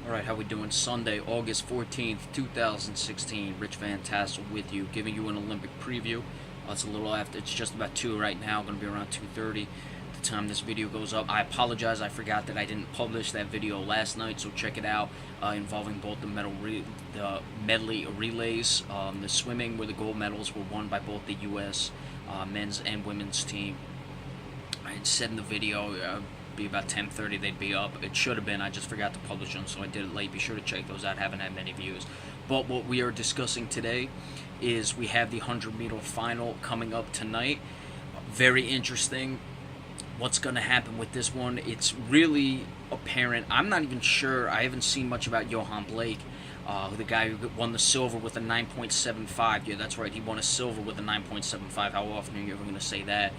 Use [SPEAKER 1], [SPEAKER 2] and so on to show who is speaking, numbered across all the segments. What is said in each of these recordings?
[SPEAKER 1] Alright, how we doing? Sunday, August 14th, 2016. Rich Van Tassel with you, giving you an Olympic preview. It's a little after, it's just about 2 right now, going to be around 2:30 the time this video goes up. I apologize, I forgot that I didn't publish that video last night, so check it out, involving both the medley relays, the swimming, where the gold medals were won by both the U.S. Men's and women's team. I had said in the video, be about 10:30 they'd be up. It should have been, I just forgot to publish them, so I did it late. Be sure to check those out. Haven't had many views. But what we are discussing today is we have the 100-meter final coming up tonight. Very interesting what's going to happen with this one. It's really apparent. I'm not even sure. I haven't seen much about Johan Blake, the guy who won the silver with a 9.75. Yeah, that's right. He won a silver with a 9.75. How often are you ever going to say that?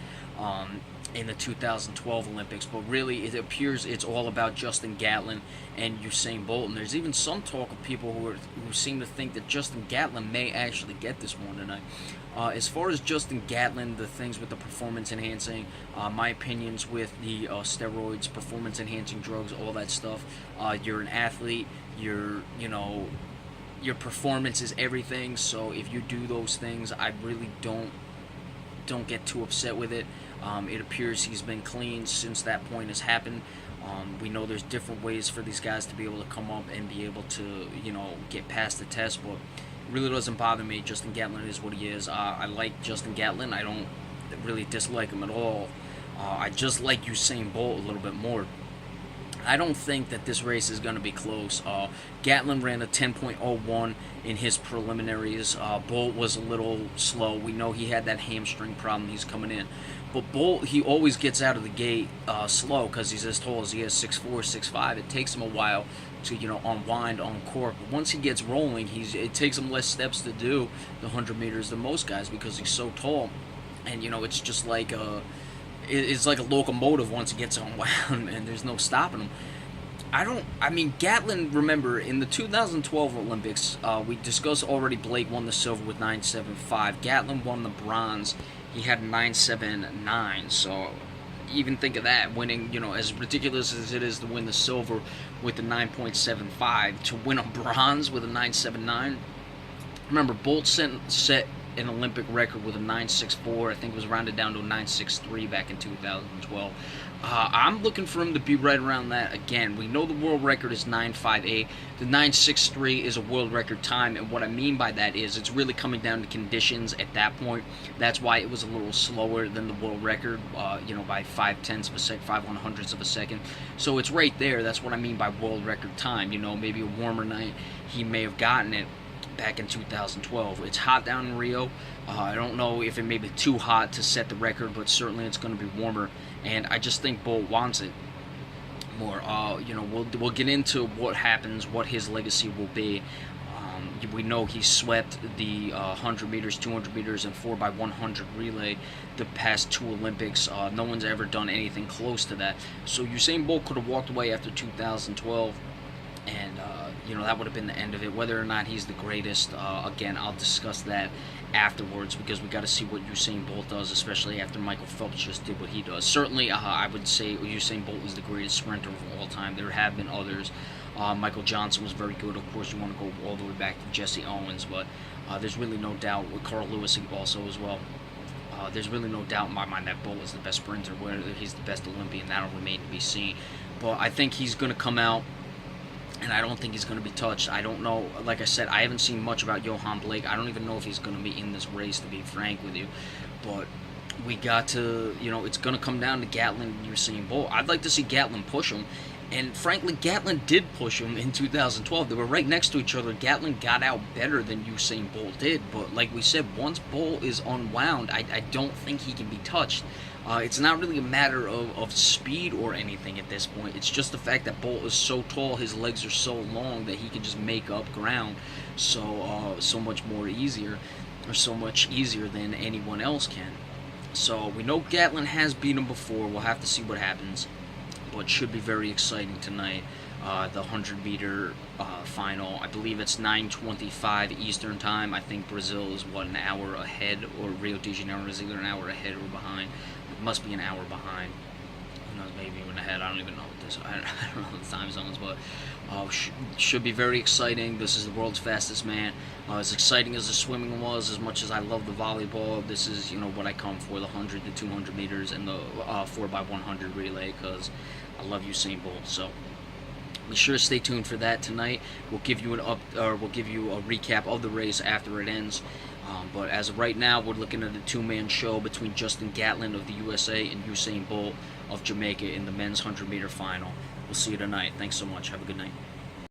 [SPEAKER 1] In the 2012 Olympics, but really it appears it's all about Justin Gatlin and Usain Bolt. And there's even some talk of people who seem to think that Justin Gatlin may actually get this one tonight. As far as Justin Gatlin, the things with the performance enhancing, my opinions with the steroids, performance enhancing drugs, all that stuff. You're an athlete. Your performance is everything. So if you do those things, I really don't get too upset with it. It appears he's been clean since that point has happened. We know there's different ways for these guys to be able to come up and be able to, get past the test, but it really doesn't bother me. Justin Gatlin is what he is. I like Justin Gatlin. I don't really dislike him at all. I just like Usain Bolt a little bit more. I don't think that this race is going to be close. Gatlin ran a 10.01 in his preliminaries. Bolt was a little slow. We know he had that hamstring problem. He's coming in. But Bolt, he always gets out of the gate slow because he's as tall as he is, 6'4", 6'5". It takes him a while to, unwind on cork. But once he gets rolling, it takes him less steps to do the 100 meters than most guys because he's so tall. And, it's just like it's like a locomotive once it gets unwound, and there's no stopping him. Gatlin, remember, in the 2012 Olympics, we discussed already, Blake won the silver with 9.75. Gatlin won the bronze. He had 9.79, so even think of that, winning, as ridiculous as it is to win the silver with the 9.75, to win a bronze with a 9.79. Remember, Bolt set an Olympic record with a 9.64. I think it was rounded down to a 9.63 back in 2012. I'm looking for him to be right around that again. We know the world record is 9.58. The 9.63 is a world record time, and what I mean by that is it's really coming down to conditions at that point. That's why it was a little slower than the world record, by 5/10 of a second, 5/100ths of a second. So it's right there. That's what I mean by world record time. Maybe a warmer night, he may have gotten it back in 2012. It's hot down in Rio. I don't know if it may be too hot to set the record, but certainly it's going to be warmer, and I just think Bolt wants it more. We'll get into what happens, what his legacy will be. We know he swept the 100 meters, 200 meters, and 4x100 relay the past 2 Olympics. No one's ever done anything close to that. So Usain Bolt could have walked away after 2012, and that would have been the end of it. Whether or not he's the greatest, again, I'll discuss that afterwards, because we got to see what Usain Bolt does, especially after Michael Phelps just did what he does. Certainly, I would say Usain Bolt is the greatest sprinter of all time. There have been others. Michael Johnson was very good. Of course, you want to go all the way back to Jesse Owens, but there's really no doubt with Carl Lewis also as well. There's really no doubt in my mind that Bolt is the best sprinter. Whether he's the best Olympian, that'll remain to be seen. But I think he's going to come out, and I don't think he's going to be touched. I don't know. Like I said, I haven't seen much about Johan Blake. I don't even know if he's going to be in this race, to be frank with you. But we got to, it's going to come down to Gatlin and Usain Bolt. I'd like to see Gatlin push him. And frankly, Gatlin did push him in 2012. They were right next to each other. Gatlin got out better than Usain Bolt did. But like we said, once Bolt is unwound, I don't think he can be touched. It's not really a matter of speed or anything at this point. It's just the fact that Bolt is so tall, his legs are so long that he can just make up ground so much more easier, or so much easier than anyone else can. So we know Gatlin has beat him before. We'll have to see what happens, but should be very exciting tonight. The 100-meter final, I believe it's 9:25 Eastern time. I think Brazil is, an hour ahead, or Rio de Janeiro is either an hour ahead or behind. It must be an hour behind. maybe even ahead. I don't even know what this. I don't know the time zones, but should be very exciting. This is the world's fastest man. As exciting as the swimming was, as much as I love the volleyball, this is what I come for: the 100, the 200 meters, and the 4x100 relay, because I love Usain Bolt. So be sure to stay tuned for that tonight. We'll give you we'll give you a recap of the race after it ends. But as of right now, we're looking at a two-man show between Justin Gatlin of the USA and Usain Bolt of Jamaica in the men's 100-meter final. We'll see you tonight. Thanks so much. Have a good night.